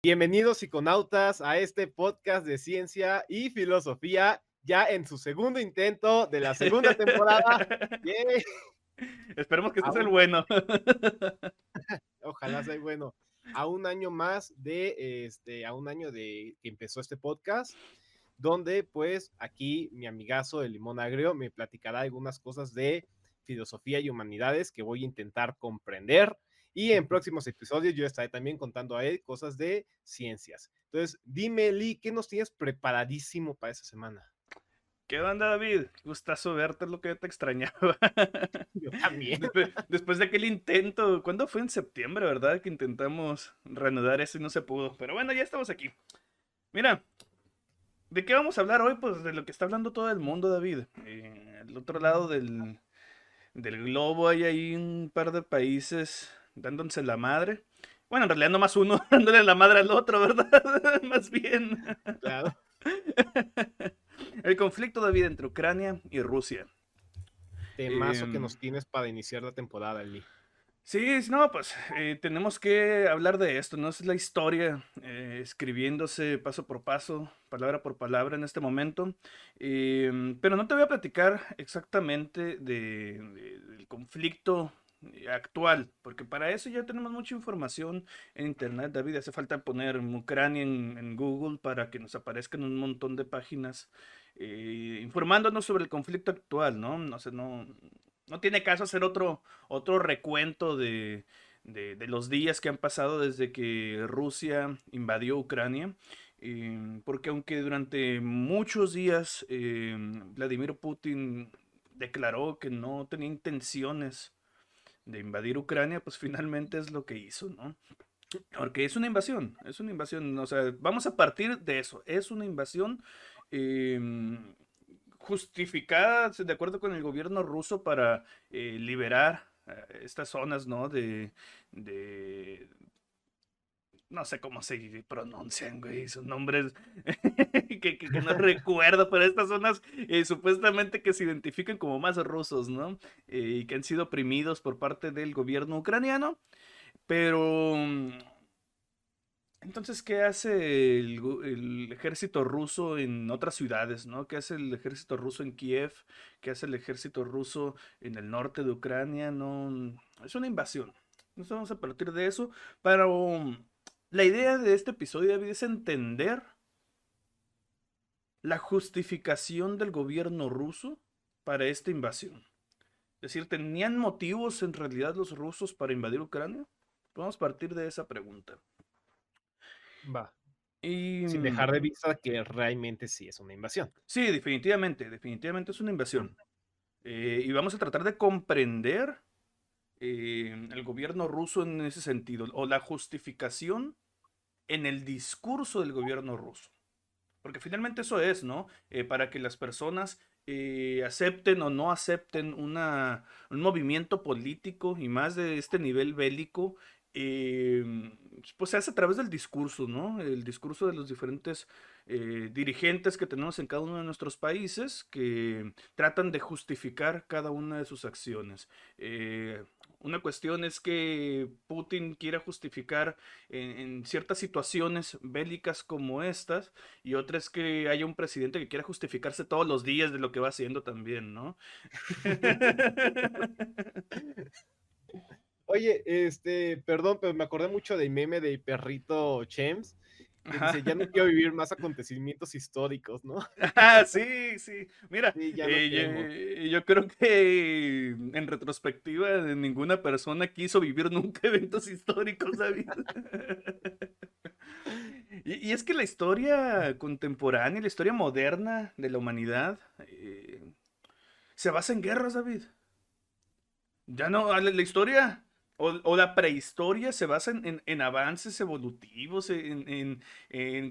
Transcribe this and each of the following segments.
Bienvenidos psiconautas a este podcast de ciencia y filosofía, ya en su segundo intento de la segunda temporada. ¡Yay! Esperemos que este sea el Aún, bueno. ojalá sea bueno. A un año más a un año de que empezó este podcast, donde pues aquí mi amigazo el Limón Agrio me platicará algunas cosas de filosofía y humanidades que voy a intentar comprender. Y en próximos episodios yo estaré también contando a él cosas de ciencias. Entonces, dime, Lee, ¿qué nos tienes preparadísimo para esta semana? ¿Qué onda, David? Gustazo verte, es lo que yo te extrañaba. Yo también. Después de aquel intento, ¿cuándo fue? En septiembre, ¿verdad? Que intentamos reanudar eso y no se pudo. Pero bueno, ya estamos aquí. Mira, ¿de qué vamos a hablar hoy? Pues de lo que está hablando todo el mundo, David. Al otro lado del globo hay ahí un par de países dándose la madre. Bueno, en realidad no más uno dándole la madre al otro, ¿verdad? Más bien. Claro. El conflicto, David, entre Ucrania y Rusia. Temazo que Em, nos tienes para iniciar la temporada, Lee. sí, no, pues tenemos que hablar de esto, ¿no? Es la historia escribiéndose paso por paso, palabra por palabra en este momento. Pero no te voy a platicar exactamente del conflicto actual, porque para eso ya tenemos mucha información en internet, David. Hace falta poner Ucrania en Google para que nos aparezcan un montón de páginas informándonos sobre el conflicto actual, ¿no? No sé, no tiene caso hacer otro recuento de los días que han pasado desde que Rusia invadió Ucrania. Porque aunque durante muchos días Vladimir Putin declaró que no tenía intenciones de invadir Ucrania, pues finalmente es lo que hizo, ¿no? Porque es una invasión, o sea, vamos a partir de eso, es una invasión eh, justificada, de acuerdo con el gobierno ruso, para liberar estas zonas, ¿no? De, no sé cómo se pronuncian, güey, son nombres que no recuerdo, pero estas zonas supuestamente que se identifican como más rusos, ¿no? Y que han sido oprimidos por parte del gobierno ucraniano, pero entonces, ¿qué hace el ejército ruso en otras ciudades, ¿no? ¿Qué hace el ejército ruso en Kiev? ¿Qué hace el ejército ruso en el norte de Ucrania? No, es una invasión. Entonces vamos a partir de eso. Pero la idea de este episodio, David, es entender la justificación del gobierno ruso para esta invasión. Es decir, ¿tenían motivos en realidad los rusos para invadir Ucrania? Vamos a partir de esa pregunta. Va. Y Sin dejar de vista que realmente sí es una invasión. sí, definitivamente es una invasión. Y vamos a tratar de comprender el gobierno ruso en ese sentido, o la justificación en el discurso del gobierno ruso. Porque finalmente eso es, ¿no? Para que las personas acepten o no acepten un movimiento político y más de este nivel bélico, pues se hace a través del discurso, ¿no? El discurso de los diferentes dirigentes que tenemos en cada uno de nuestros países que tratan de justificar cada una de sus acciones. Una cuestión es que Putin quiera justificar en ciertas situaciones bélicas como estas, y otra es que haya un presidente que quiera justificarse todos los días de lo que va haciendo también, ¿no? Oye, perdón, pero me acordé mucho del meme de perrito Chems, que Ajá. dice, ya no quiero vivir más acontecimientos históricos, ¿no? Ah, sí, sí. Mira, Sí, ya no queremos. yo creo que en retrospectiva ninguna persona quiso vivir nunca eventos históricos, David. Y es que la historia contemporánea, la historia moderna de la humanidad, se basa en guerras, David. Ya no, la historia o la prehistoria se basa en avances evolutivos, en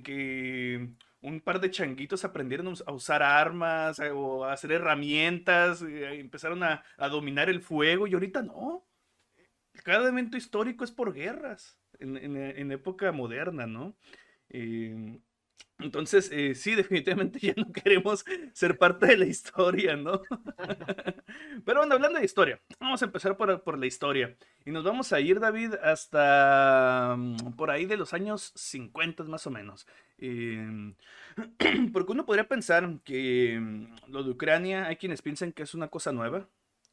que un par de changuitos aprendieron a usar armas o a hacer herramientas, empezaron a dominar el fuego y ahorita no. Cada evento histórico es por guerras en época moderna, ¿no? Entonces, sí, definitivamente ya no queremos ser parte de la historia, ¿no? Pero bueno, hablando de historia, vamos a empezar por la historia. Y nos vamos a ir, David, hasta por ahí de los años 50 más o menos. Em, Porque uno podría pensar que lo de Ucrania, hay quienes piensan que es una cosa nueva,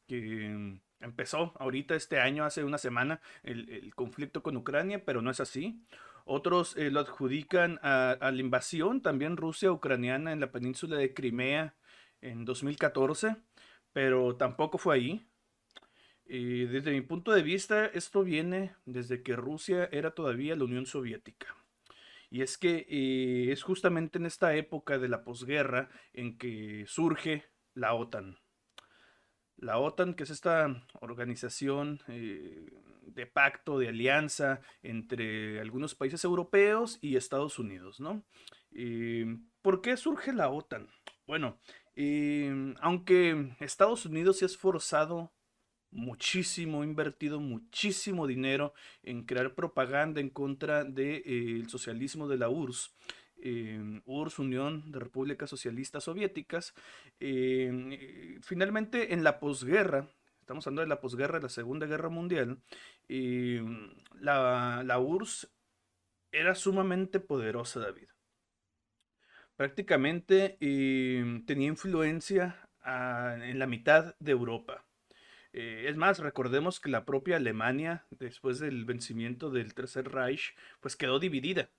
que empezó ahorita este año, hace una semana, el conflicto con Ucrania, pero no es así. Otros lo adjudican a la invasión también Rusia ucraniana en la península de Crimea en 2014, pero tampoco fue ahí. Desde mi punto de vista, esto viene desde que Rusia era todavía la Unión Soviética. Y es que es justamente en esta época de la posguerra en que surge la OTAN. La OTAN, que es esta organización de pacto, de alianza entre algunos países europeos y Estados Unidos, ¿no? ¿Por qué surge la OTAN? Bueno, aunque Estados Unidos se ha esforzado muchísimo, ha invertido muchísimo dinero en crear propaganda en contra del socialismo de la URSS. URSS, Unión de Repúblicas Socialistas Soviéticas. Finalmente, en la posguerra, estamos hablando de la posguerra, de la Segunda Guerra Mundial, eh, la URSS era sumamente poderosa, David. Prácticamente tenía influencia en la mitad de Europa. Es más, recordemos que la propia Alemania, después del vencimiento del Tercer Reich, pues quedó dividida.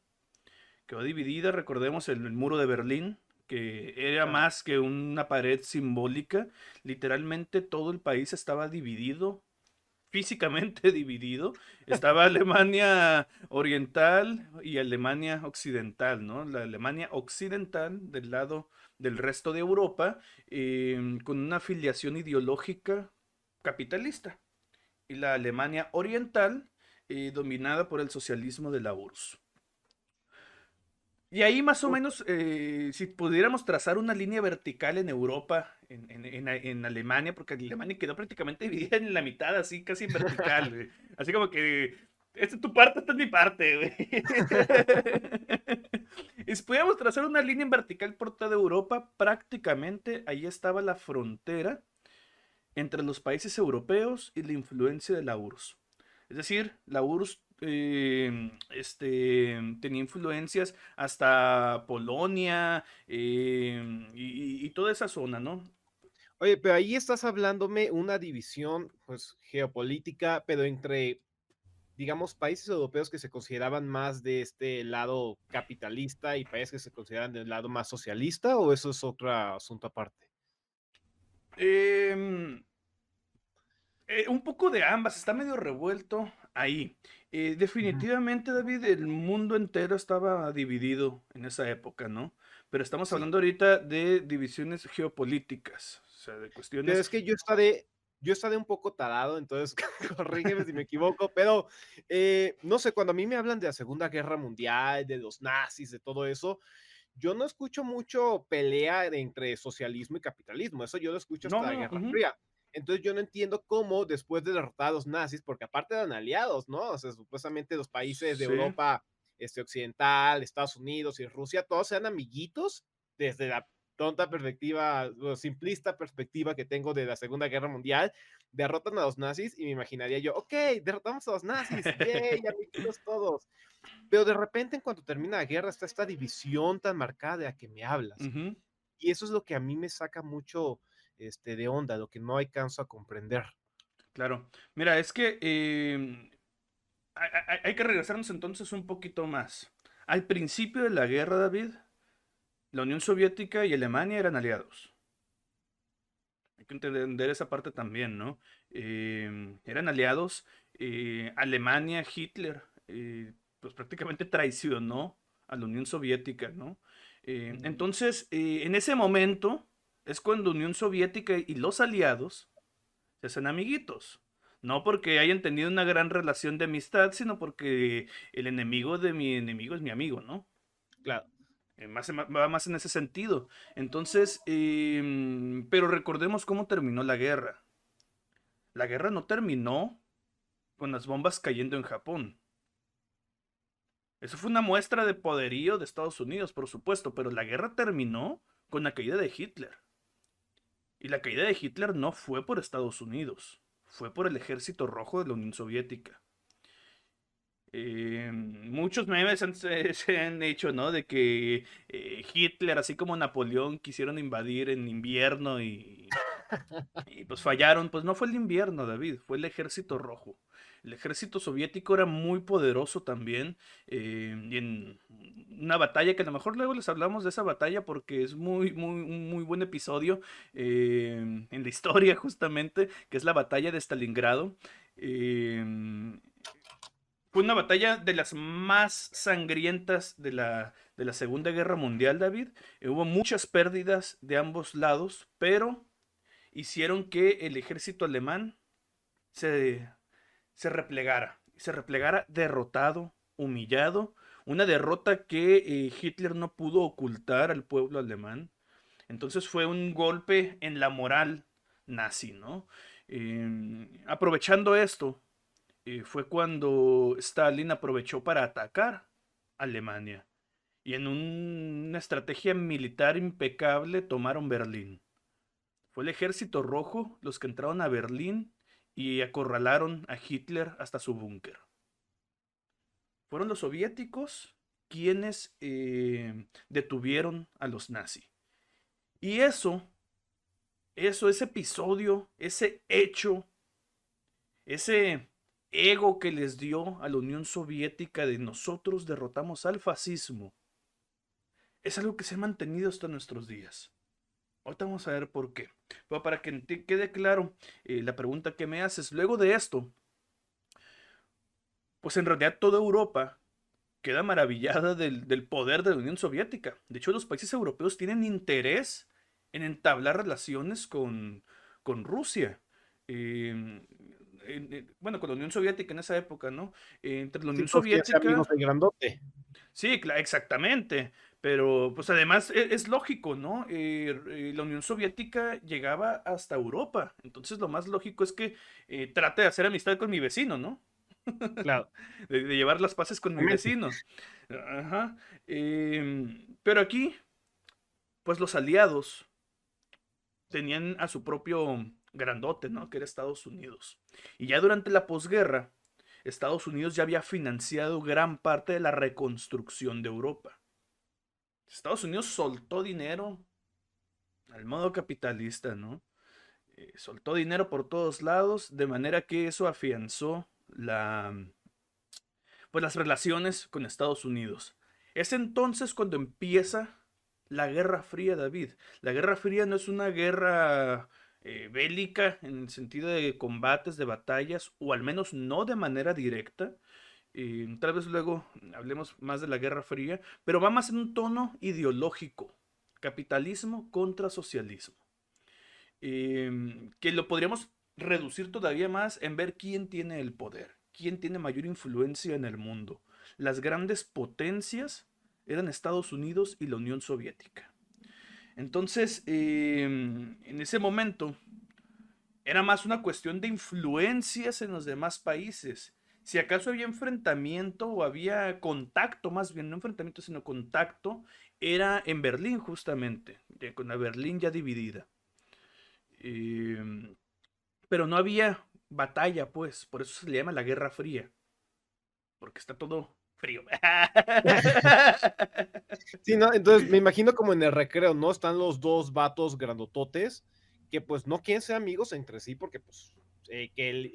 Quedó dividida, recordemos el muro de Berlín, que era Claro. más que una pared simbólica. Literalmente todo el país estaba dividido, físicamente dividido. Estaba Alemania Oriental y Alemania Occidental, ¿no? La Alemania Occidental del lado del resto de Europa, con una afiliación ideológica capitalista. Y la Alemania Oriental, dominada por el socialismo de la URSS. Y ahí más o menos, si pudiéramos trazar una línea vertical en Europa, en Alemania, porque Alemania quedó prácticamente dividida en la mitad, así casi en vertical, güey. Así como que, esta es tu parte, esta es mi parte, güey. Y si pudiéramos trazar una línea en vertical por toda Europa, prácticamente ahí estaba la frontera entre los países europeos y la influencia de la URSS. Es decir, la URSS tenía influencias hasta Polonia y toda esa zona, ¿no? Oye, pero ahí estás hablándome una división, pues, geopolítica, pero entre, digamos, países europeos que se consideraban más de este lado capitalista y países que se consideran del lado más socialista, ¿o eso es otro asunto aparte? Em, un poco de ambas, está medio revuelto ahí. Ujú. Definitivamente, David, el mundo entero estaba dividido en esa época, ¿no? Pero estamos Sí. hablando ahorita de divisiones geopolíticas, o sea, de Pero cuestiones. es que yo estaré un poco tarado, entonces corrígeme si me equivoco, pero no sé, cuando a mí me hablan de la Segunda Guerra Mundial, de los nazis, de todo eso, yo no escucho mucho pelea entre socialismo y capitalismo, eso yo lo escucho No, hasta no, la no. Guerra Ujú. Fría. Entonces yo no entiendo cómo después de derrotar a los nazis, porque aparte eran aliados, ¿no? O sea, supuestamente los países de Sí. Europa occidental, Estados Unidos y Rusia, todos eran amiguitos desde la tonta perspectiva, o simplista perspectiva que tengo de la Segunda Guerra Mundial, derrotan a los nazis y me imaginaría yo, ok, derrotamos a los nazis, yay, amiguitos todos. Pero de repente, en cuanto termina la guerra, está esta división tan marcada de la que me hablas. Ujú. Y eso es lo que a mí me saca mucho de onda, lo que no alcanzo a comprender. Claro. Mira, es que hay que regresarnos entonces un poquito más. Al principio de la guerra, David, la Unión Soviética y Alemania eran aliados. Hay que entender esa parte también, ¿no? Eran aliados. Alemania, Hitler, pues prácticamente traicionó a la Unión Soviética, ¿no? Mm. Entonces, en ese momento es cuando Unión Soviética y los aliados se hacen amiguitos. No porque hayan tenido una gran relación de amistad, sino porque el enemigo de mi enemigo es mi amigo, ¿no? Claro. Va más en ese sentido. Entonces, pero recordemos cómo terminó la guerra. La guerra no terminó con las bombas cayendo en Japón. Eso fue una muestra de poderío de Estados Unidos, por supuesto, pero la guerra terminó con la caída de Hitler. Y la caída de Hitler no fue por Estados Unidos, fue por el Ejército Rojo de la Unión Soviética. Muchos memes se han hecho, ¿no? De que Hitler, así como Napoleón, quisieron invadir en invierno y pues fallaron. Pues no fue el invierno, David, fue el Ejército Rojo. El ejército soviético era muy poderoso también. Y en una batalla que a lo mejor luego les hablamos de esa batalla porque es un muy buen episodio en la historia justamente, que es la batalla de Stalingrado. Eh, Fue una batalla de las más sangrientas de la Segunda Guerra Mundial, David. Hubo muchas pérdidas de ambos lados, pero hicieron que el ejército alemán se, se replegara. Se replegara derrotado, humillado. Una derrota que Hitler no pudo ocultar al pueblo alemán. Entonces fue un golpe en la moral nazi, ¿no? Aprovechando esto, fue cuando Stalin aprovechó para atacar Alemania. Y en una estrategia militar impecable tomaron Berlín. Fue el ejército rojo los que entraron a Berlín y acorralaron a Hitler hasta su búnker. Fueron los soviéticos quienes detuvieron a los nazis. Y ese episodio, ese hecho, ese ego que les dio a la Unión Soviética de nosotros derrotamos al fascismo, es algo que se ha mantenido hasta nuestros días. Ahorita vamos a ver por qué. Pero para que te quede claro la pregunta que me haces, luego de esto, pues en realidad toda Europa queda maravillada del poder de la Unión Soviética. De hecho, los países europeos tienen interés en entablar relaciones con Rusia. Eh, bueno, con la Unión Soviética en esa época, ¿no? Entre la Sí, Unión pues quiere ser amigos Soviética, del grandote. sí, exactamente. Pero pues además es lógico, ¿no? La Unión Soviética llegaba hasta Europa. Entonces lo más lógico es que trate de hacer amistad con mi vecino, ¿no? Claro. De llevar las paces con mi Exactamente. vecino. Ajá. Pero aquí, pues los aliados tenían a su propio grandote, ¿no? Que era Estados Unidos. Y ya durante la posguerra, Estados Unidos ya había financiado gran parte de la reconstrucción de Europa. Estados Unidos soltó dinero al modo capitalista, ¿no? Soltó dinero por todos lados, de manera que eso afianzó pues las relaciones con Estados Unidos. Es entonces cuando empieza la Guerra Fría, David. La Guerra Fría no es una guerra bélica en el sentido de combates, de batallas, o al menos no de manera directa. Tal vez luego hablemos más de la Guerra Fría, pero va más en un tono ideológico. Capitalismo contra socialismo. Que lo podríamos reducir todavía más en ver quién tiene el poder, quién tiene mayor influencia en el mundo. Las grandes potencias eran Estados Unidos y la Unión Soviética. Entonces, en ese momento, era más una cuestión de influencias en los demás países. Si acaso había enfrentamiento o había contacto, más bien no enfrentamiento, sino contacto, era en Berlín justamente, con la Berlín ya dividida. Eh, pero no había batalla, pues, por eso se le llama la Guerra Fría, porque está todo frío. Sí, ¿no? Entonces me imagino como en el recreo, ¿no? Están los dos vatos grandototes que pues no quieren ser amigos entre sí porque pues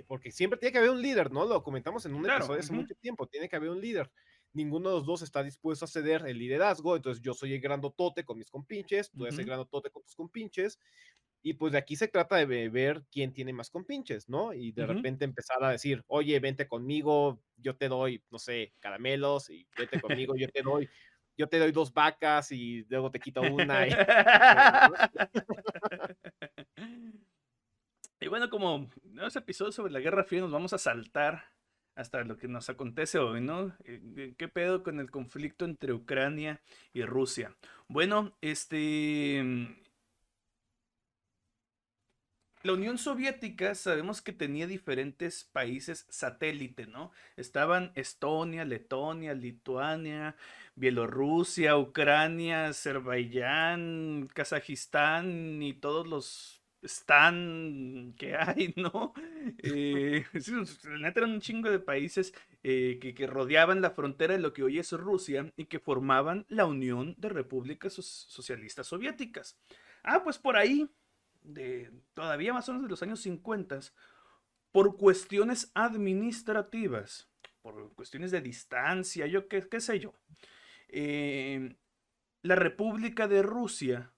porque siempre tiene que haber un líder, ¿no? Lo comentamos en un Claro, episodio hace mucho tiempo, tiene que haber un líder. Ninguno de los dos está dispuesto a ceder el liderazgo, entonces yo soy el grandotote con mis compinches, tú eres el grandotote con tus compinches, y pues de aquí se trata de ver quién tiene más compinches, ¿no? Y de repente empezar a decir, oye, vente conmigo, yo te doy, no sé, caramelos, y vente conmigo, yo te doy dos vacas y luego te quito una. Y bueno, como en este episodio sobre la Guerra Fría nos vamos a saltar hasta lo que nos acontece hoy, ¿no? ¿Qué pedo con el conflicto entre Ucrania y Rusia? Bueno, la Unión Soviética sabemos que tenía diferentes países satélite, ¿no? Estaban Estonia, Letonia, Lituania, Bielorrusia, Ucrania, Azerbaiyán, Kazajistán y todos los stan que hay, ¿no? Sí, la neta eran un chingo de países que rodeaban la frontera de lo que hoy es Rusia y que formaban la Unión de Repúblicas Socialistas Soviéticas. Ah, pues por ahí, todavía más o menos de los años 50, por cuestiones administrativas, por cuestiones de distancia, yo qué sé yo, eh, la República de Rusia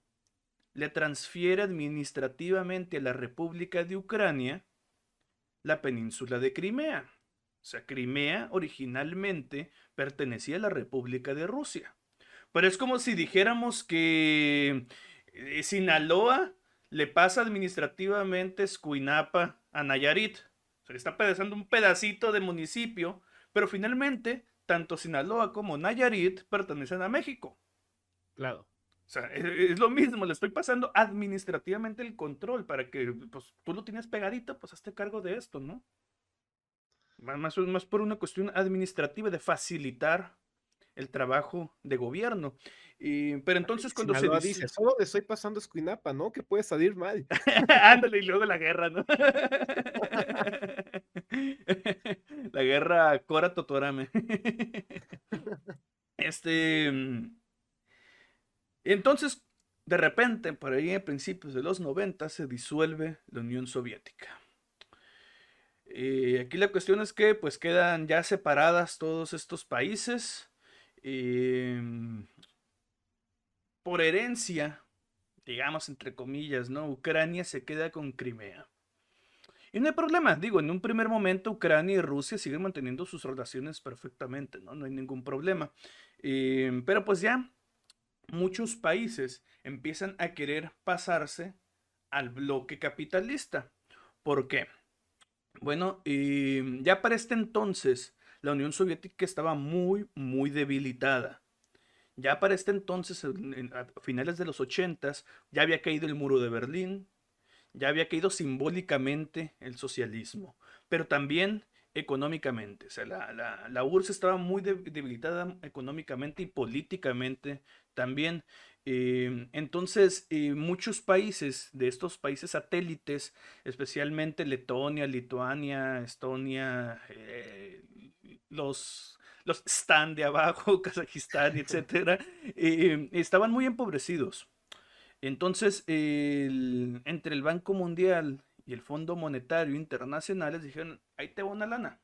le transfiere administrativamente a la República de Ucrania la península de Crimea. O sea, Crimea originalmente pertenecía a la República de Rusia. Pero es como si dijéramos que Sinaloa le pasa administrativamente Escuinapa a Nayarit. O sea, le está pedazando un pedacito de municipio, pero finalmente tanto Sinaloa como Nayarit pertenecen a México. Claro. O sea, es lo mismo, le estoy pasando administrativamente el control para que pues, tú lo tienes pegadito, pues hazte cargo de esto, ¿no? Más por una cuestión administrativa de facilitar el trabajo de gobierno. Pero entonces cuando se Sinaloa dice... dice, solo le estoy pasando Escuinapa, ¿no? Que puede salir mal. Ándale, y luego de la guerra, ¿no? La guerra Cora Totorame. Este... Entonces, de repente, por ahí a principios de los 90, se disuelve la Unión Soviética. Aquí la cuestión es que pues quedan ya separadas todos estos países. Por herencia, digamos entre comillas, ¿no? Ucrania se queda con Crimea. Y no hay problema, digo, en un primer momento Ucrania y Rusia siguen manteniendo sus relaciones perfectamente, ¿no? No hay ningún problema. Pero pues ya muchos países empiezan a querer pasarse al bloque capitalista. ¿Por qué? Bueno, ya para este entonces la Unión Soviética estaba muy, muy debilitada. Ya para este entonces, a finales de los 80, ya había caído el muro de Berlín, ya había caído simbólicamente el socialismo, pero también económicamente. O sea, la URSS estaba muy debilitada económicamente y políticamente también. Entonces, muchos países de estos países satélites, especialmente Letonia, Lituania, Estonia, los stan de abajo, Kazajistán, etcétera, estaban muy empobrecidos. Entonces, entre el Banco Mundial y el Fondo Monetario Internacional les dijeron, ahí te va una lana,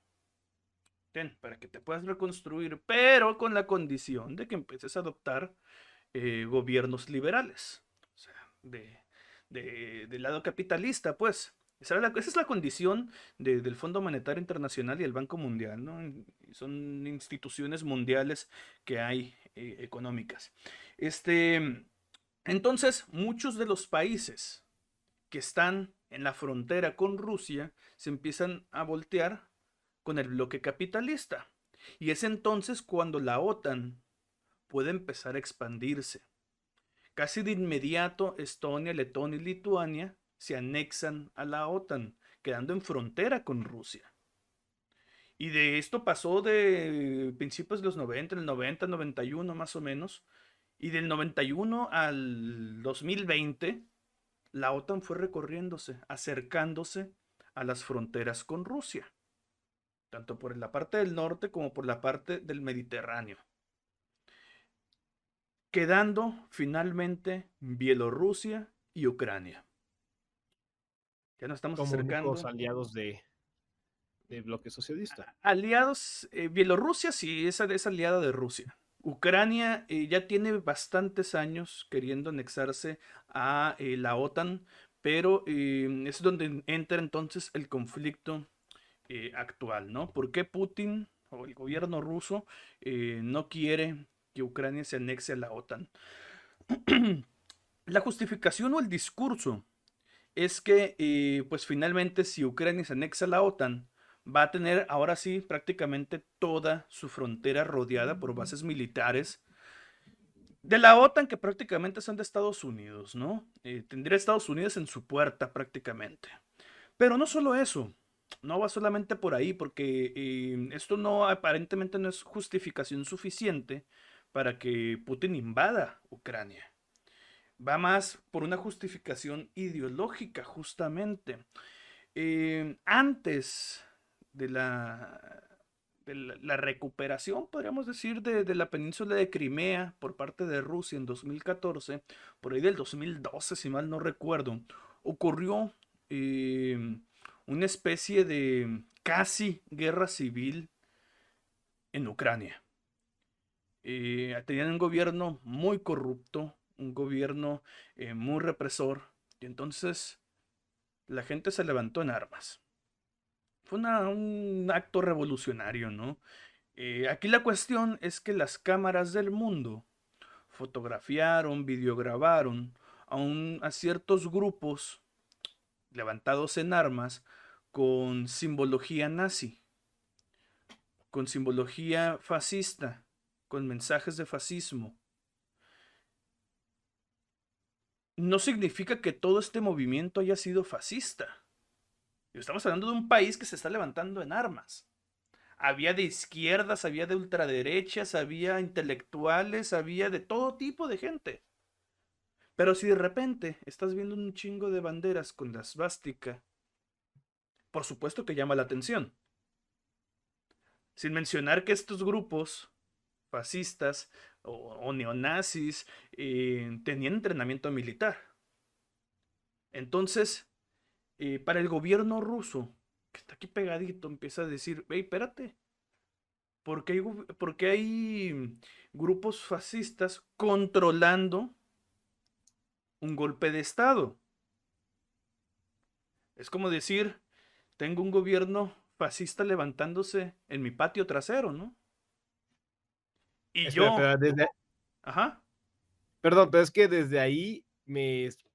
ten, para que te puedas reconstruir, pero con la condición de que empieces a adoptar gobiernos liberales, o sea, del lado capitalista, pues. Esa es la condición del Fondo Monetario Internacional y el Banco Mundial, ¿no? Son instituciones mundiales que hay económicas. Entonces, muchos de los países que están en la frontera con Rusia se empiezan a voltear con el bloque capitalista. Y es entonces cuando la OTAN puede empezar a expandirse. Casi de inmediato, Estonia, Letonia y Lituania se anexan a la OTAN, quedando en frontera con Rusia. Y de esto pasó de principios de los 90, el 90, 91 más o menos. Y del 91 al 2020, la OTAN fue recorriéndose, acercándose a las fronteras con Rusia, tanto por la parte del norte como por la parte del Mediterráneo, quedando finalmente Bielorrusia y Ucrania. Ya nos estamos Como únicos acercando. aliados del bloque socialista. Aliados, Bielorrusia sí, es aliada de Rusia. Ucrania ya tiene bastantes años queriendo anexarse a la OTAN, pero es donde entra entonces el conflicto actual, ¿no? ¿Por qué Putin o el gobierno ruso no quiere que Ucrania se anexe a la OTAN? La justificación o el discurso es que, pues finalmente, si Ucrania se anexa a la OTAN, va a tener ahora sí prácticamente toda su frontera rodeada por bases militares de la OTAN, que prácticamente son de Estados Unidos, ¿no? Tendría Estados Unidos en su puerta prácticamente. Pero no solo eso, no va solamente por ahí, porque esto no aparentemente no es justificación suficiente para que Putin invada Ucrania. Va más por una justificación ideológica, justamente. Antes de la recuperación, podríamos decir, de la península de Crimea por parte de Rusia en 2014, por ahí del 2012, si mal no recuerdo, ocurrió una especie de casi guerra civil en Ucrania. Tenían un gobierno muy corrupto, un gobierno muy represor, y entonces la gente se levantó en armas. Fue un acto revolucionario, ¿no? Aquí la cuestión es que las cámaras del mundo fotografiaron, videograbaron a ciertos grupos levantados en armas con simbología nazi, con simbología fascista, con mensajes de fascismo. No significa que todo este movimiento haya sido fascista. Estamos hablando de un país que se está levantando en armas. Había de izquierdas, había de ultraderechas, había intelectuales, había de todo tipo de gente. Pero si de repente estás viendo un chingo de banderas con la svástica, por supuesto que llama la atención. Sin mencionar que estos grupos fascistas o neonazis tenían entrenamiento militar. Entonces, para el gobierno ruso, que está aquí pegadito, empieza a decir, hey, espérate, ¿por qué hay grupos fascistas controlando un golpe de Estado? Es como decir, tengo un gobierno fascista levantándose en mi patio trasero, ¿no? Y Espera, yo, espera, ajá, perdón, pero es que desde ahí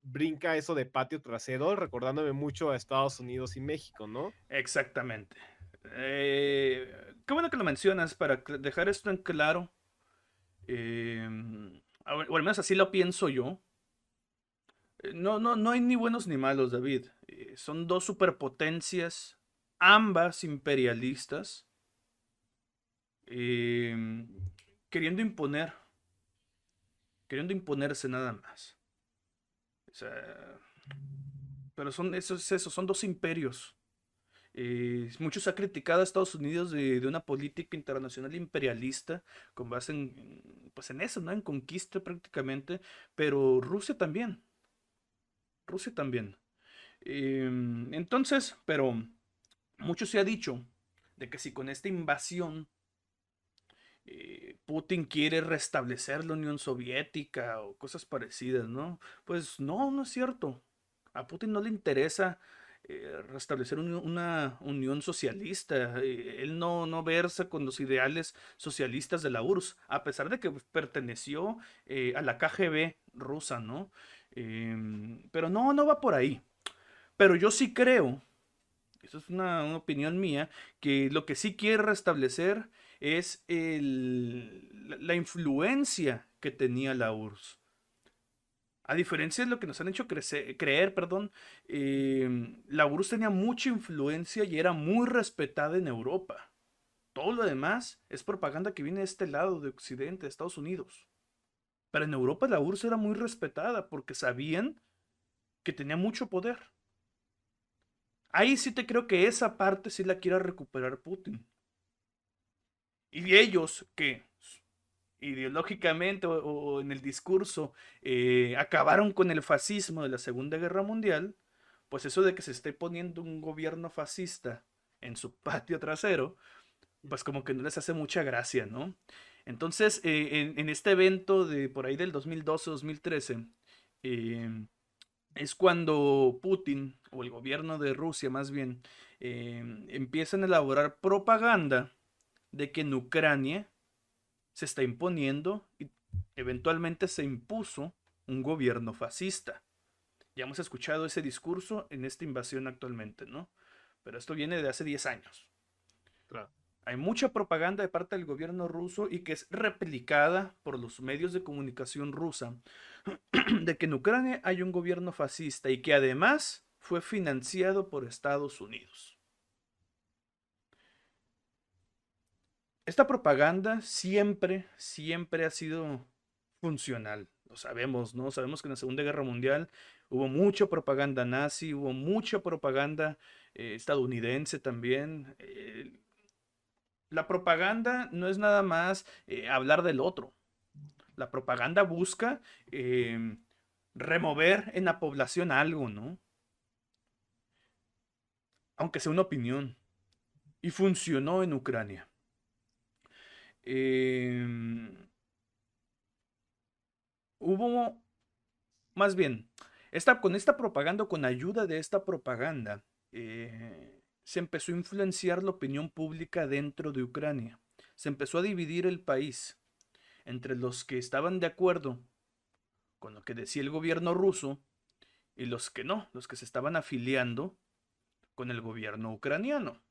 brinca eso de patio trasero, recordándome mucho a Estados Unidos y México, ¿no? exactamente. Qué bueno que lo mencionas para dejar esto en claro. eh, o al menos así lo pienso yo. No hay ni buenos ni malos, David. Son dos superpotencias, ambas imperialistas, eh, queriendo imponer, queriendo imponerse nada más. O sea, pero son dos imperios. Mucho se ha criticado a Estados Unidos de una política internacional imperialista con base pues en eso, ¿no? En conquista prácticamente, pero Rusia también. Entonces, pero mucho se ha dicho de que si con esta invasión Putin quiere restablecer la Unión Soviética o cosas parecidas, ¿no? Pues no es cierto. A Putin no le interesa restablecer una unión socialista. Él no versa con los ideales socialistas de la URSS, a pesar de que perteneció a la KGB rusa, ¿no? Pero no va por ahí. Pero yo sí creo, eso es una opinión mía, que lo que sí quiere restablecer es la influencia que tenía la URSS. A diferencia de lo que nos han hecho creer, perdón, la URSS tenía mucha influencia y era muy respetada en Europa. Todo lo demás es propaganda que viene de este lado, de Occidente, de Estados Unidos. Pero en Europa la URSS era muy respetada porque sabían que tenía mucho poder. Ahí sí te creo que esa parte sí la quiera recuperar Putin. Y ellos que ideológicamente o en el discurso acabaron con el fascismo de la Segunda Guerra Mundial, pues eso de que se esté poniendo un gobierno fascista en su patio trasero, pues como que no les hace mucha gracia, ¿no? Entonces, en este evento de por ahí del 2012-2013, eh, es cuando Putin, o el gobierno de Rusia más bien, empiezan a elaborar propaganda de que en Ucrania se está imponiendo y eventualmente se impuso un gobierno fascista. Ya hemos escuchado ese discurso en esta invasión actualmente, ¿no? Pero esto viene de hace 10 años. Claro. Hay mucha propaganda de parte del gobierno ruso y que es replicada por los medios de comunicación rusa de que en Ucrania hay un gobierno fascista y que además fue financiado por Estados Unidos. Esta propaganda siempre ha sido funcional. Lo sabemos, ¿no? Sabemos que en la Segunda Guerra Mundial hubo mucha propaganda nazi, hubo mucha propaganda estadounidense también. La propaganda no es nada más hablar del otro. La propaganda busca remover en la población algo, ¿no? Aunque sea una opinión. Y funcionó en Ucrania. Eh, hubo, más bien, con esta propaganda, con ayuda de esta propaganda, se empezó a influenciar la opinión pública dentro de Ucrania. Se empezó a dividir el país entre los que estaban de acuerdo con lo que decía el gobierno ruso y los que no, los que se estaban afiliando con el gobierno ucraniano.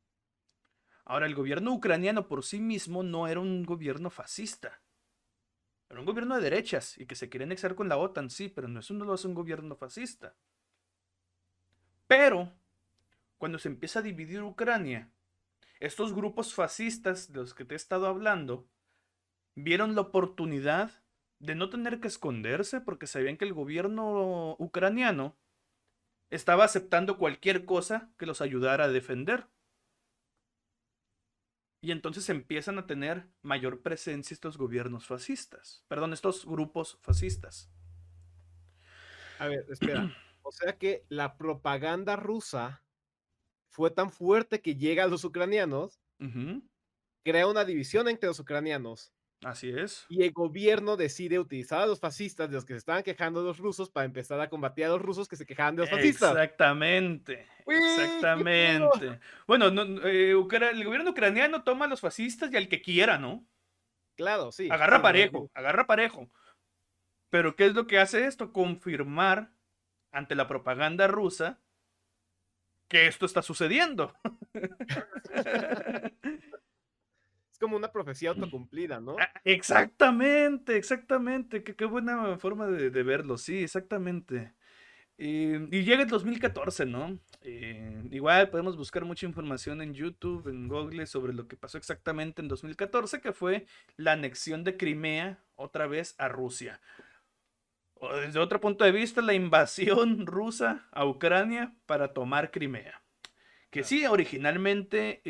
Ahora, el gobierno ucraniano por sí mismo no era un gobierno fascista. Era un gobierno de derechas y que se quería anexar con la OTAN, sí, pero no, eso no lo hace un gobierno fascista. Pero, cuando se empieza a dividir Ucrania, estos grupos fascistas de los que te he estado hablando vieron la oportunidad de no tener que esconderse porque sabían que el gobierno ucraniano estaba aceptando cualquier cosa que los ayudara a defender. Y entonces empiezan a tener mayor presencia estos gobiernos fascistas. Perdón, estos grupos fascistas. A ver, espera. O sea que la propaganda rusa fue tan fuerte que llega a los ucranianos, Ujú, crea una división entre los ucranianos así es. y el gobierno decide utilizar a los fascistas de los que se estaban quejando de los rusos para empezar a combatir a los rusos que se quejaban de los fascistas. Exactamente, ¡Uy, qué pedo! exactamente. Bueno, el gobierno ucraniano toma a los fascistas y al que quiera, ¿no? Claro, sí, Agarra sí, no, parejo, agarra parejo. Pero ¿qué es lo que hace esto? Confirmar ante la propaganda rusa que esto está sucediendo. es como una profecía autocumplida, ¿no? Exactamente, exactamente. Qué buena forma de verlo, sí, exactamente. Y llega el 2014, ¿no? Igual podemos buscar mucha información en YouTube, en Google, sobre lo que pasó exactamente en 2014, que fue la anexión de Crimea otra vez a Rusia. O desde otro punto de vista, la invasión rusa a Ucrania para tomar Crimea. Que Claro. sí, originalmente,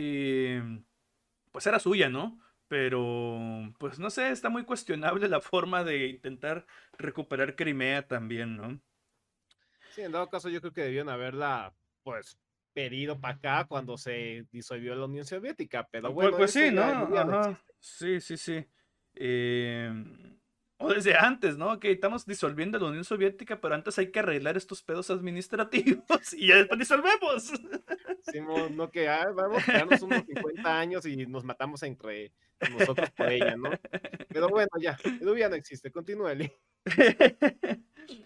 pues era suya, ¿no? Pero, pues no sé, está muy cuestionable la forma de intentar recuperar Crimea también, ¿no? Sí, en dado caso yo creo que debieron haberla, pues, pedido para acá cuando se disolvió la Unión Soviética, pero Pues, bueno, pues eso sí, ¿no? ya ya no Ajá. existe. Sí, sí, sí. O desde antes, ¿no? Que estamos disolviendo la Unión Soviética, pero antes hay que arreglar estos pedos administrativos y ya después disolvemos. Sí, no que vamos a esperarnos unos 50 años y nos matamos entre nosotros por ella, ¿no? Pero bueno, ya, el ya no existe, continúele.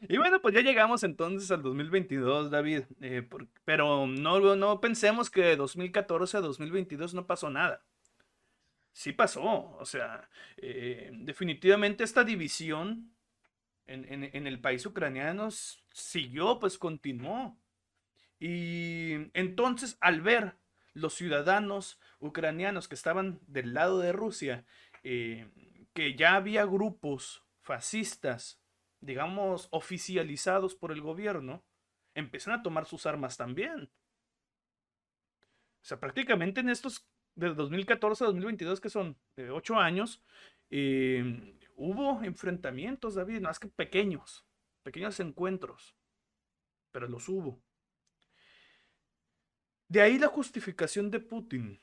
Y bueno, pues ya llegamos entonces al 2022, David. Pero no pensemos que de 2014 a 2022 no pasó nada. Sí pasó, o sea, definitivamente esta división en el país ucraniano siguió, pues continuó. Y entonces, al ver los ciudadanos ucranianos que estaban del lado de Rusia, eh, que ya había grupos fascistas, digamos, oficializados por el gobierno, empezaron a tomar sus armas también. O sea, prácticamente en estos de 2014 a 2022, que son 8 años, hubo enfrentamientos, David, no es que pequeños, pequeños encuentros, pero los hubo. De ahí la justificación de Putin,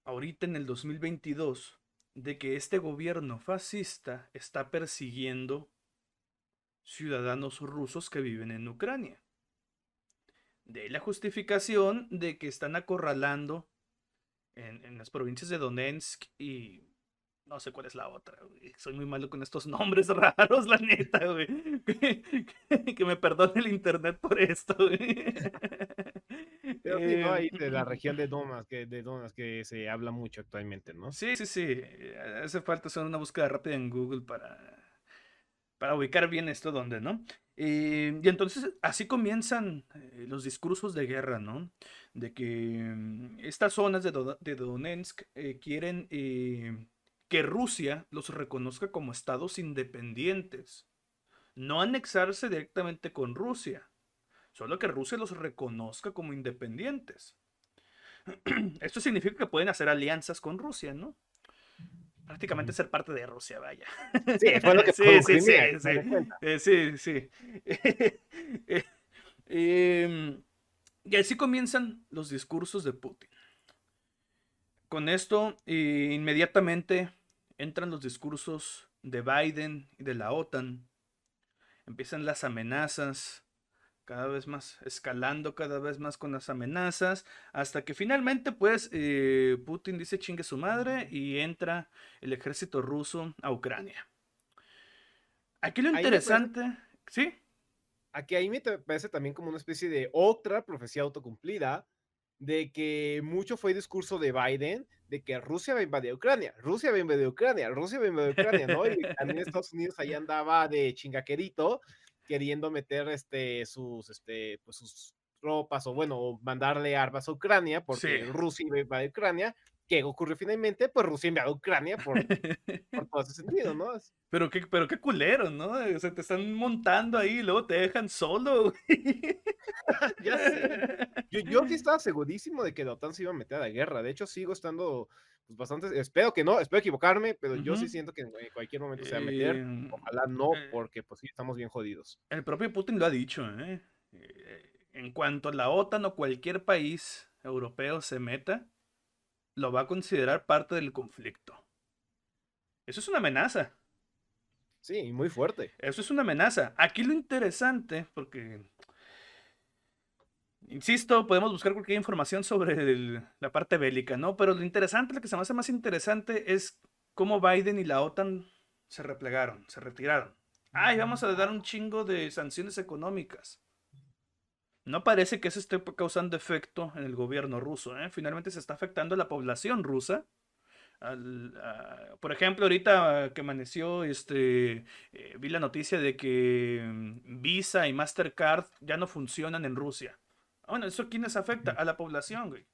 ahorita en el 2022, de que este gobierno fascista está persiguiendo ciudadanos rusos que viven en Ucrania. De ahí la justificación de que están acorralando en las provincias de Donetsk y no sé cuál es la otra, güey. Soy muy malo con estos nombres raros, la neta, güey. Que me perdone el internet por esto, güey. Pero sí, ¿no? Eh, Ahí de la región de Donetsk que se habla mucho actualmente, ¿no? sí, sí, sí. Hace falta hacer una búsqueda rápida en Google para ubicar bien esto donde, ¿no? Y entonces así comienzan los discursos de guerra, ¿no? De que estas zonas de Donetsk quieren que Rusia los reconozca como estados independientes, no anexarse directamente con Rusia, solo que Rusia los reconozca como independientes. Esto significa que pueden hacer alianzas con Rusia, ¿no? Prácticamente Ujú. ser parte de Rusia, vaya. Sí, fue lo que pasó Sí, con sí, sí, Crimea, sí. me de cuenta. Sí, sí. Eh, em, y así comienzan los discursos de Putin. Con esto, inmediatamente entran los discursos de Biden y de la OTAN. Empiezan las amenazas, cada vez más, escalando cada vez más con las amenazas, hasta que finalmente, pues, Putin dice chingue su madre y entra el ejército ruso a Ucrania. Aquí lo Ahí me parece, interesante, ¿sí? ahí me parece también como una especie de otra profecía autocumplida, de que mucho fue el discurso de Biden, de que Rusia va a invadir Ucrania, Rusia va a invadir Ucrania, Rusia va a invadir Ucrania, ¿no? Y también Estados Unidos ahí andaba de chingaquerito, queriendo meter pues sus tropas, o bueno, o mandarle armas a Ucrania, Sí. porque Rusia iba a invadir Ucrania. ¿Qué ocurrió finalmente? Pues Rusia invadió Ucrania por todo ese sentido, ¿no? Pero qué culero, ¿no? O sea, te están montando ahí y luego te dejan solo, güey. Ya sé. Yo sí estaba segurísimo de que la OTAN se iba a meter a la guerra. De hecho, sigo estando pues, bastante. Espero que no, espero equivocarme, pero yo sí Ujú. siento que en cualquier momento se va a meter. Eh, Ojalá no, eh, porque pues sí, estamos bien jodidos. el propio Putin lo ha dicho, ¿eh? En cuanto la OTAN o cualquier país europeo se meta, lo va a considerar parte del conflicto. Eso es una amenaza. Sí, muy fuerte. Eso es una amenaza. Aquí lo interesante, porque, insisto, podemos buscar cualquier información sobre la parte bélica, ¿no? Pero lo interesante, lo que se me hace más interesante es cómo Biden y la OTAN se replegaron, se retiraron. Ay, vamos a dar un chingo de sanciones económicas. No parece que eso esté causando efecto en el gobierno ruso, ¿eh? Finalmente se está afectando a la población rusa. Por ejemplo, ahorita que amaneció, vi la noticia de que Visa y Mastercard ya no funcionan en Rusia. Bueno, ¿eso a quiénes afecta? A la población, güey.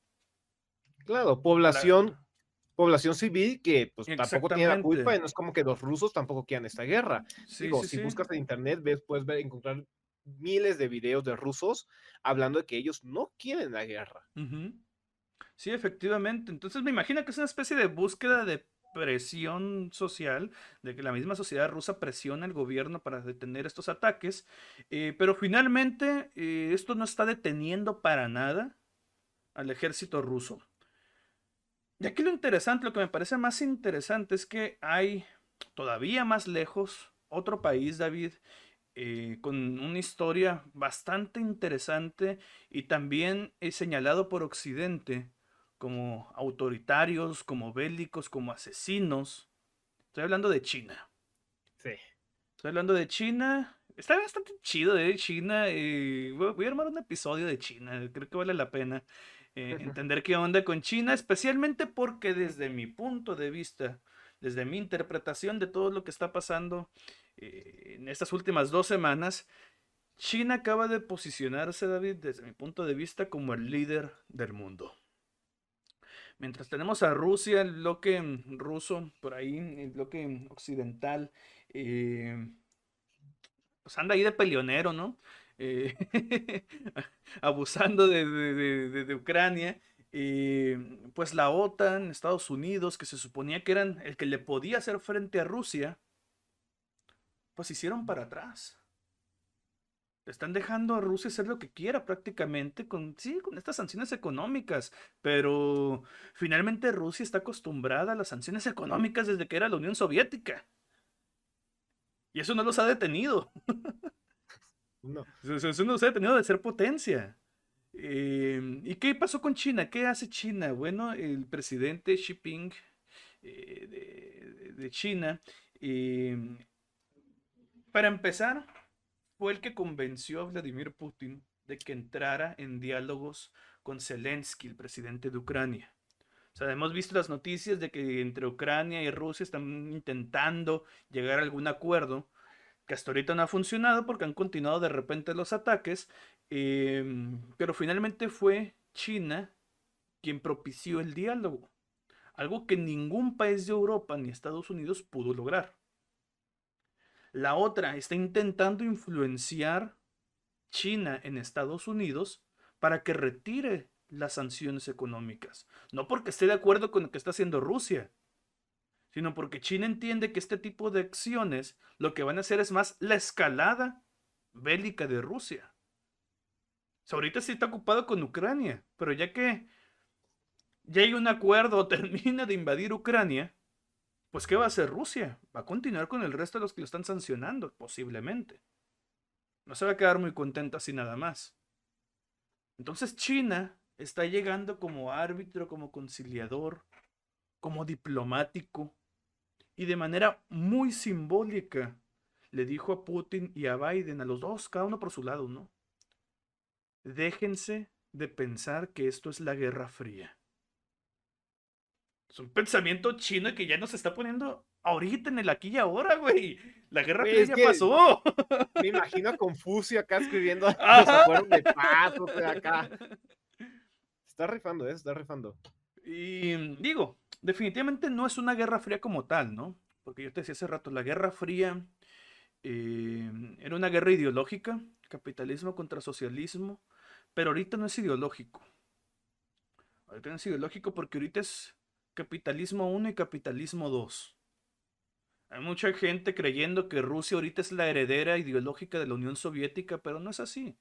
Claro, A la... población civil que pues tampoco tiene la culpa, Exactamente. y no es como que los rusos tampoco quieran esta guerra. Sí, Digo, sí, si sí. buscas en internet, puedes encontrar miles de videos de rusos hablando de que ellos no quieren la guerra. Ujú. Sí, efectivamente. Entonces me imagino que es una especie de búsqueda de presión social, de que la misma sociedad rusa presiona al gobierno para detener estos ataques, pero finalmente esto no está deteniendo para nada al ejército ruso. Y aquí lo interesante, lo que me parece más interesante es que hay todavía más lejos otro país, David, con una historia bastante interesante y también es señalado por Occidente como autoritarios, como bélicos, como asesinos. Estoy hablando de China. Sí. Estoy hablando de China. Está bastante chido de China. Voy a armar un episodio de China. Creo que vale la pena entender qué onda con China, especialmente porque desde mi punto de vista, desde mi interpretación de todo lo que está pasando en estas últimas 2 semanas, China acaba de posicionarse, David, desde mi punto de vista, como el líder del mundo. Mientras tenemos a Rusia, el bloque ruso, por ahí, el bloque occidental, eh, pues anda ahí de peleonero, ¿no? Eh, abusando de Ucrania. Pues la OTAN, Estados Unidos, que se suponía que eran el que le podía hacer frente a Rusia, pues hicieron para atrás. Están dejando a Rusia hacer lo que quiera prácticamente con, sí, con estas sanciones económicas, pero finalmente Rusia está acostumbrada a las sanciones económicas desde que era la Unión Soviética y eso no los ha detenido. No. Eso no los ha detenido de ser potencia. ¿Y qué pasó con China? ¿Qué hace China? Bueno, el presidente Xi Jinping de China, eh, para empezar, fue el que convenció a Vladimir Putin de que entrara en diálogos con Zelensky, el presidente de Ucrania. O sea, hemos visto las noticias de que entre Ucrania y Rusia están intentando llegar a algún acuerdo, que hasta ahorita no ha funcionado porque han continuado de repente los ataques, pero finalmente fue China quien propició el diálogo, algo que ningún país de Europa ni Estados Unidos pudo lograr. La otra está intentando influenciar China en Estados Unidos para que retire las sanciones económicas. No porque esté de acuerdo con lo que está haciendo Rusia, sino porque China entiende que este tipo de acciones lo que van a hacer es más la escalada bélica de Rusia. O sea, ahorita sí está ocupado con Ucrania, pero ya que ya hay un acuerdo o termina de invadir Ucrania, pues ¿qué va a hacer Rusia? Va a continuar con el resto de los que lo están sancionando, posiblemente. No se va a quedar muy contenta así nada más. Entonces China está llegando como árbitro, como conciliador, como diplomático y de manera muy simbólica le dijo a Putin y a Biden, a los dos, cada uno por su lado, ¿no? Déjense de pensar que esto es la Guerra Fría. Es un pensamiento chino que ya nos está poniendo ahorita en el aquí y ahora, güey. La Guerra Güey, Fría es ya que pasó. me imagino a Confucio acá escribiendo los Ajá. acuerdos de paz, o sea, acá. Está rifando, está rifando. Y digo, definitivamente no es una guerra fría como tal, ¿no? Porque yo te decía hace rato, la Guerra Fría era una guerra ideológica, capitalismo contra socialismo, pero ahorita no es ideológico. Ahorita no es ideológico porque ahorita es capitalismo uno y capitalismo 2. Hay mucha gente creyendo que Rusia ahorita es la heredera ideológica de la Unión Soviética, pero no es así.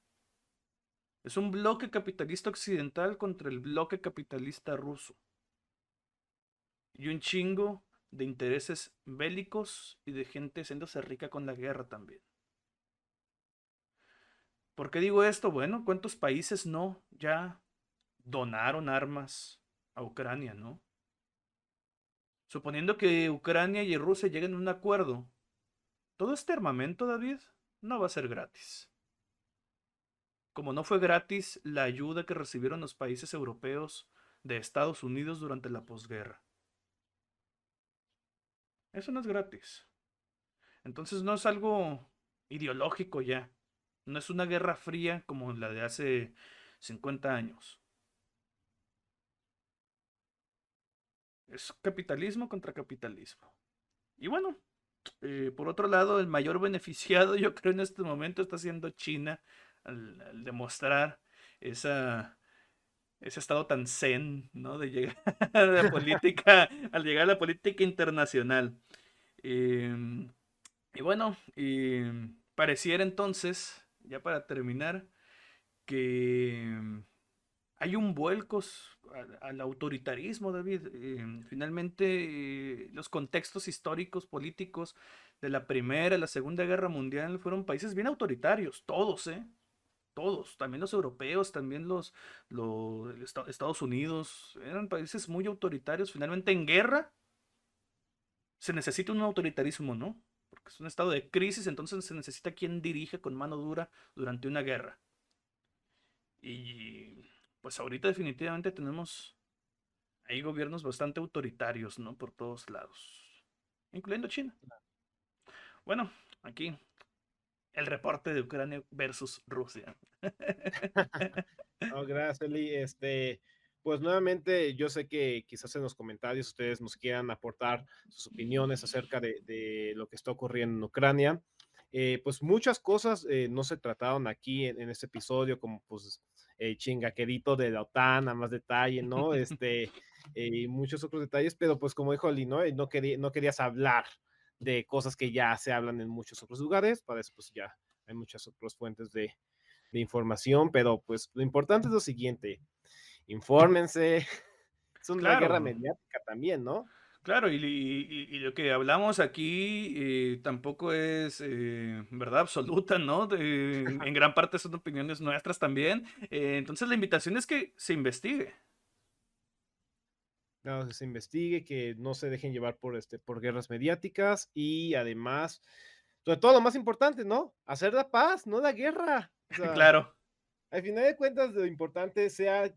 Es un bloque capitalista occidental contra el bloque capitalista ruso. Y un chingo de intereses bélicos y de gente haciéndose rica con la guerra también. ¿Por qué digo esto? Bueno, ¿cuántos países no ya donaron armas a Ucrania, no? Suponiendo que Ucrania y Rusia lleguen a un acuerdo, todo este armamento, David, no va a ser gratis. Como no fue gratis la ayuda que recibieron los países europeos de Estados Unidos durante la posguerra. Eso no es gratis. Entonces no es algo ideológico ya. No es una guerra fría como la de hace 50 años. Es capitalismo contra capitalismo. Y bueno, por otro lado, el mayor beneficiado yo creo en este momento está siendo China al demostrar esa, ese estado tan zen, ¿no? De llegar a la política, al llegar a la política internacional. Eh, y bueno, pareciera entonces, ya para terminar, que hay un vuelco al autoritarismo, David. Finalmente, los contextos históricos, políticos de la Primera y la Segunda Guerra Mundial fueron países bien autoritarios, todos, ¿eh? Todos, también los europeos, también Estados Unidos, eran países muy autoritarios. Finalmente, en guerra se necesita un autoritarismo, ¿no? Porque es un estado de crisis, entonces se necesita quien dirige con mano dura durante una guerra. Y pues ahorita definitivamente tenemos hay gobiernos bastante autoritarios, ¿no? Por todos lados, incluyendo China. Bueno, aquí el reporte de Ucrania versus Rusia. No, gracias, Eli. Pues nuevamente, yo sé que quizás en los comentarios ustedes nos quieran aportar sus opiniones acerca de lo que está ocurriendo en Ucrania. Pues muchas cosas no se trataron aquí en este episodio, como pues chingaquerito de la OTAN, a más detalle, ¿no? Y muchos otros detalles, pero pues como dijo Eli, ¿no? No querías hablar de cosas que ya se hablan en muchos otros lugares, para eso pues ya hay muchas otras fuentes de información, pero pues lo importante es lo siguiente, infórmense, es una guerra Claro, mediática también, ¿no? claro, y lo que hablamos aquí tampoco es verdad absoluta, ¿no? En gran parte son opiniones nuestras también. Entonces la invitación es que se investigue. No, que se investigue, que no se dejen llevar por guerras mediáticas y además, sobre todo lo más importante, ¿no? Hacer la paz, no la guerra. O sea, Claro. al final de cuentas, lo importante sea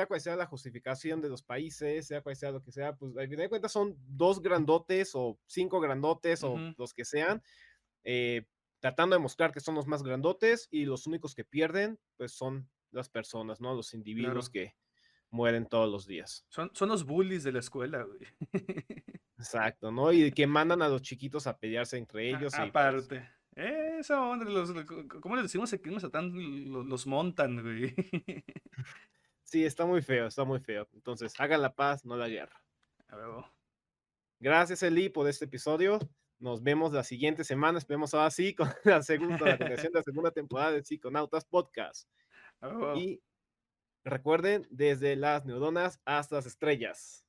cual sea la justificación de los países, sea cual sea lo que sea, pues al final de cuentas son 2 grandotes o 5 grandotes o Ujú, los que sean, eh, tratando de mostrar que son los más grandotes y los únicos que pierden, pues son las personas, ¿no? Los individuos claro. que mueren todos los días. Son los bullies de la escuela, güey. Exacto, ¿no? Y que mandan a los chiquitos a pelearse entre ellos y pues Aparte. Esa onda, ¿cómo les decimos aquí en Mazatán? Los montan, güey. sí, está muy feo, está muy feo. Entonces, hagan la paz, no la guerra. A huevo, Gracias, Eli, por este episodio. Nos vemos la siguiente semana. Esperemos ahora sí con con la continuación de la segunda temporada de Psiconautas Podcast. a huevo. Y recuerden, desde las neuronas hasta las estrellas.